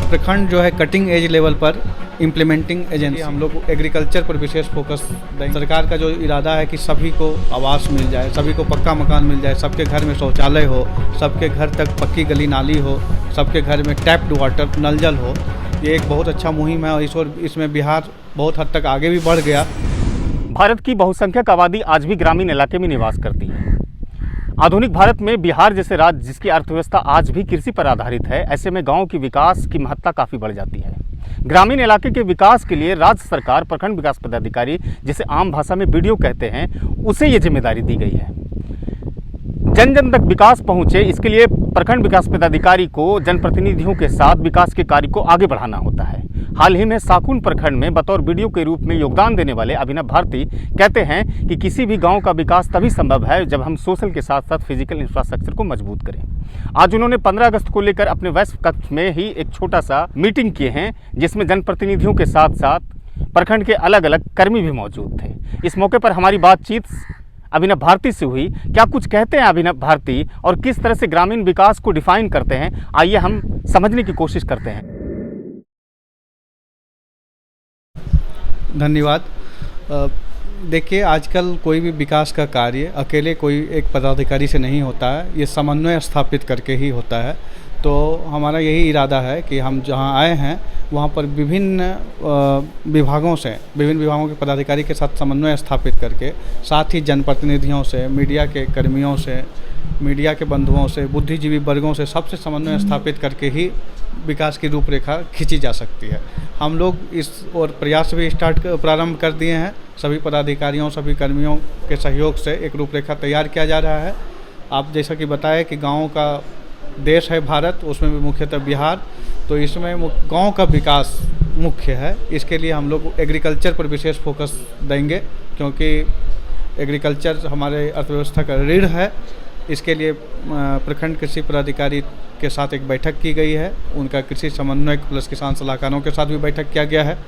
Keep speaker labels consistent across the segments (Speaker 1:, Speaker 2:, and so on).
Speaker 1: प्रखंड जो है कटिंग एज लेवल पर इम्प्लीमेंटिंग एजेंसी, हम लोग एग्रीकल्चर पर विशेष फोकस देंगे। सरकार का जो इरादा है कि सभी को आवास मिल जाए, सभी को पक्का मकान मिल जाए, सबके घर में शौचालय हो, सबके घर तक पक्की गली नाली हो, सबके घर में टैप्ड वाटर नल जल हो। ये एक बहुत अच्छा मुहिम है और इसमें बिहार बहुत हद तक आगे भी बढ़ गया।
Speaker 2: भारत की बहुसंख्यक आबादी आज भी ग्रामीण इलाके में निवास करती है। आधुनिक भारत में बिहार जैसे राज्य जिसकी अर्थव्यवस्था आज भी कृषि पर आधारित है, ऐसे में गांव की विकास की महत्ता काफ़ी बढ़ जाती है। ग्रामीण इलाके के विकास के लिए राज्य सरकार प्रखंड विकास पदाधिकारी, जिसे आम भाषा में बीडीओ कहते हैं, उसे ये जिम्मेदारी दी गई है। जन जन तक विकास पहुंचे, इसके लिए प्रखंड विकास पदाधिकारी को जनप्रतिनिधियों के साथ विकास के कार्य को आगे बढ़ाना होता है। हाल ही में साकुन प्रखंड में बतौर बीडीओ के रूप में योगदान देने वाले अभिनव भारती कहते हैं कि किसी भी गांव का विकास तभी संभव है जब हम सोशल के साथ साथ फिजिकल इंफ्रास्ट्रक्चर को मजबूत करें। आज उन्होंने 15 अगस्त को लेकर अपने वैश्व कक्ष में ही एक छोटा सा मीटिंग किए हैं, जिसमें जनप्रतिनिधियों के साथ साथ प्रखंड के अलग अलग कर्मी भी मौजूद थे। इस मौके पर हमारी बातचीत अभिनव भारती से हुई। क्या कुछ कहते हैं अभिनव भारती और किस तरह से ग्रामीण विकास को डिफाइन करते हैं, आइए हम समझने की कोशिश करते हैं।
Speaker 1: धन्यवाद। देखिए, आजकल कोई भी विकास का कार्य अकेले कोई एक पदाधिकारी से नहीं होता है, ये समन्वय स्थापित करके ही होता है। तो हमारा यही इरादा है कि हम जहां आए हैं वहां पर विभिन्न विभागों के पदाधिकारी के साथ समन्वय स्थापित करके, साथ ही जनप्रतिनिधियों से, मीडिया के कर्मियों से, मीडिया के बंधुओं से, बुद्धिजीवी वर्गों से, सबसे समन्वय स्थापित करके ही विकास की रूपरेखा खींची जा सकती है। हम लोग इस और प्रयास भी प्रारंभ कर दिए हैं। सभी पदाधिकारियों, सभी कर्मियों के सहयोग से एक रूपरेखा तैयार किया जा रहा है। आप जैसा कि बताया कि गाँव का देश है भारत, उसमें भी मुख्यतः बिहार, तो इसमें गांव का विकास मुख्य है। इसके लिए हम लोग एग्रीकल्चर पर विशेष फोकस देंगे, क्योंकि एग्रीकल्चर हमारे अर्थव्यवस्था का रीढ़ है। इसके लिए प्रखंड कृषि पदाधिकारी के साथ एक बैठक की गई है, उनका कृषि समन्वयक प्लस किसान सलाहकारों के साथ भी बैठक किया गया है।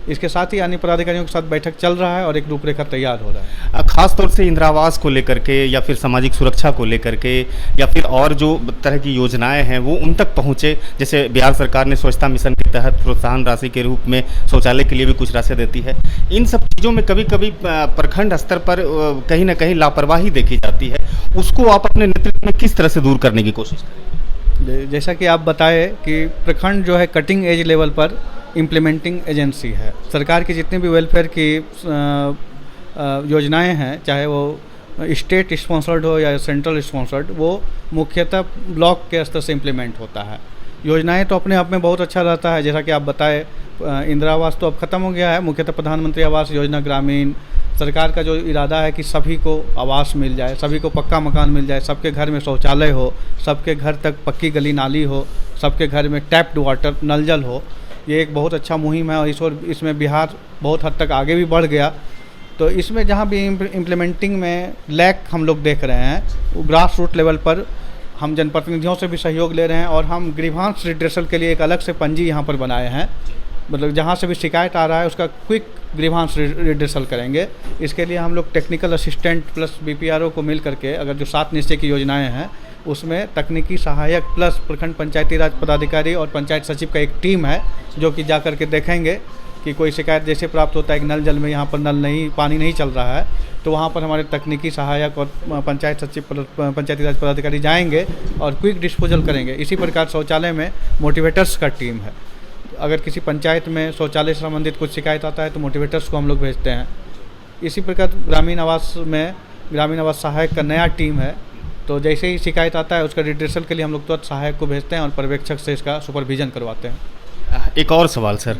Speaker 1: इसके साथ ही अन्य पदाधिकारियों के साथ बैठक चल रहा है और एक रूपरेखा तैयार हो रहा है।
Speaker 2: खास तौर से इंदिरा आवास को लेकर के या फिर सामाजिक सुरक्षा को लेकर के या फिर और जो तरह की योजनाएं हैं वो उन तक पहुंचे। जैसे बिहार सरकार ने स्वच्छता मिशन के तहत प्रोत्साहन राशि के रूप में शौचालय के लिए भी कुछ राशि देती है। इन सब चीज़ों में कभी कभी प्रखंड स्तर पर कहीं ना कहीं लापरवाही देखी जाती है, उसको आप अपने नेतृत्व में किस तरह से दूर करने की कोशिश करें?
Speaker 1: जैसा कि आप बताए कि प्रखंड जो है कटिंग एज लेवल पर इम्प्लीमेंटिंग एजेंसी है। सरकार की जितनी भी वेलफेयर की योजनाएं हैं, चाहे वो स्टेट स्पॉन्सर्ड हो या सेंट्रल स्पॉन्सर्ड, वो मुख्यतः ब्लॉक के स्तर से इम्प्लीमेंट होता है। योजनाएं तो अपने आप में बहुत अच्छा रहता है। जैसा कि आप बताए, इंदिरा आवास तो अब ख़त्म हो गया है, मुख्यतः प्रधानमंत्री आवास योजना ग्रामीण। सरकार का जो इरादा है कि सभी को आवास मिल जाए, सभी को पक्का मकान मिल जाए, सबके घर में शौचालय हो, सबके घर तक पक्की गली नाली हो, सबके घर में टैप्ड वाटर नल जल हो। ये एक बहुत अच्छा मुहिम है और इसमें बिहार बहुत हद तक आगे भी बढ़ गया। तो इसमें जहाँ भी इम्प्लीमेंटिंग में लैक हम लोग देख रहे हैं, वो ग्रास रूट लेवल पर हम जनप्रतिनिधियों से भी सहयोग ले रहे हैं और हम ग्रीवांस रिड्रेसल के लिए एक अलग से पंजी यहाँ पर बनाए हैं। मतलब जहाँ से भी शिकायत आ रहा है उसका क्विक ग्रीवांस रिड्रेसल करेंगे। इसके लिए हम लोग टेक्निकल असिस्टेंट प्लस बीपीआरओ को मिल करके, अगर जो 7 निश्चय की योजनाएं हैं उसमें तकनीकी सहायक प्लस प्रखंड पंचायती राज पदाधिकारी और पंचायत सचिव का एक टीम है जो कि जा करके देखेंगे कि कोई शिकायत जैसे प्राप्त होता है कि नल जल में यहाँ पर नल नहीं, पानी नहीं चल रहा है, तो वहाँ पर हमारे तकनीकी सहायक और पंचायत सचिव पंचायती राज पदाधिकारी जाएंगे और क्विक डिस्पोजल करेंगे। इसी प्रकार शौचालय में मोटिवेटर्स का टीम है। अगर किसी पंचायत में शौचालय से संबंधित कुछ शिकायत आता है तो मोटिवेटर्स को हम लोग भेजते हैं। इसी प्रकार ग्रामीण आवास में ग्रामीण आवास सहायक का नया टीम है, तो जैसे ही शिकायत आता है उसका रिड्रेसल के लिए हम लोग तुरंत सहायक को भेजते हैं और पर्यवेक्षक से इसका सुपरविजन करवाते हैं।
Speaker 2: एक और सवाल सर,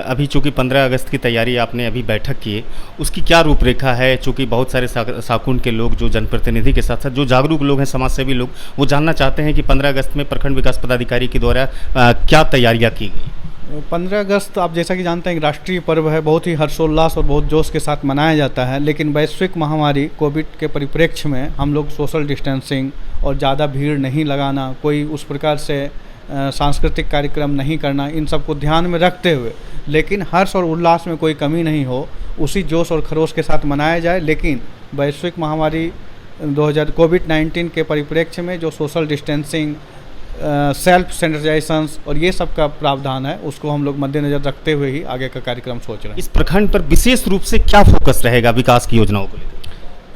Speaker 2: अभी चूँकि 15 अगस्त की तैयारी आपने अभी बैठक की है, उसकी क्या रूपरेखा है? चूँकि बहुत सारे साकुन के लोग जो जनप्रतिनिधि के साथ साथ जो जागरूक लोग हैं, समाजसेवी लोग, वो जानना चाहते हैं कि 15 अगस्त में प्रखंड विकास पदाधिकारी के द्वारा क्या तैयारियाँ की गई?
Speaker 1: 15 अगस्त आप जैसा कि जानते हैं राष्ट्रीय पर्व है, बहुत ही हर्षोल्लास और बहुत जोश के साथ मनाया जाता है। लेकिन वैश्विक महामारी कोविड के परिप्रेक्ष्य में हम लोग सोशल डिस्टेंसिंग और ज़्यादा भीड़ नहीं लगाना, कोई उस प्रकार से सांस्कृतिक कार्यक्रम नहीं करना, इन सबको ध्यान में रखते हुए, लेकिन हर्ष और उल्लास में कोई कमी नहीं हो, उसी जोश और खरोश के साथ मनाया जाए। लेकिन वैश्विक महामारी कोविड-19 के परिप्रेक्ष्य में जो सोशल डिस्टेंसिंग सेल्फ सैनिटाइजेशंस और ये सब का प्रावधान है, उसको हम लोग मद्देनज़र रखते हुए ही आगे का कार्यक्रम सोच रहे हैं।
Speaker 2: इस प्रखंड पर विशेष रूप से क्या फोकस रहेगा विकास की योजनाओं को लेकर?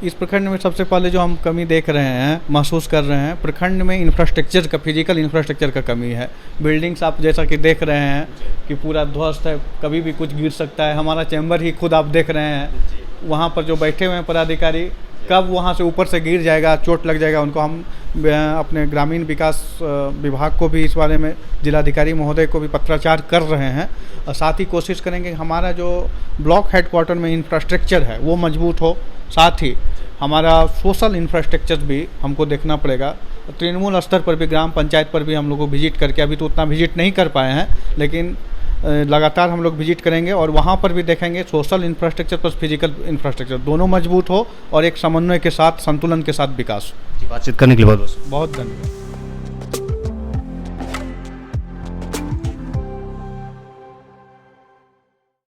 Speaker 1: इस प्रखंड में सबसे पहले जो हम कमी देख रहे हैं, महसूस कर रहे हैं, प्रखंड में इंफ्रास्ट्रक्चर का, फिजिकल इंफ्रास्ट्रक्चर का कमी है। बिल्डिंग्स आप जैसा कि देख रहे हैं कि पूरा ध्वस्त है, कभी भी कुछ गिर सकता है। हमारा चैम्बर ही खुद आप देख रहे हैं, वहाँ पर जो बैठे हुए हैं पदाधिकारी, कब वहाँ से ऊपर से गिर जाएगा, चोट लग जाएगा उनको। हम अपने ग्रामीण विकास विभाग को भी इस बारे में, जिलाधिकारी महोदय को भी पत्राचार कर रहे हैं और साथ ही कोशिश करेंगे हमारा जो ब्लॉक हेडक्वार्टर में इंफ्रास्ट्रक्चर है वो मजबूत हो, साथ ही हमारा सोशल इंफ्रास्ट्रक्चर भी हमको देखना पड़ेगा। तृणमूल स्तर पर भी, ग्राम पंचायत पर भी हम लोग को विजिट करके, अभी तो उतना विजिट नहीं कर पाए हैं, लेकिन लगातार हम लोग विजिट करेंगे और वहाँ पर भी देखेंगे social infrastructure plus physical infrastructure दोनों मजबूत हो और एक समन्वय के साथ, संतुलन के साथ विकास।
Speaker 2: बातचीत करने के लिए बहुत
Speaker 1: बहुत धन्यवाद।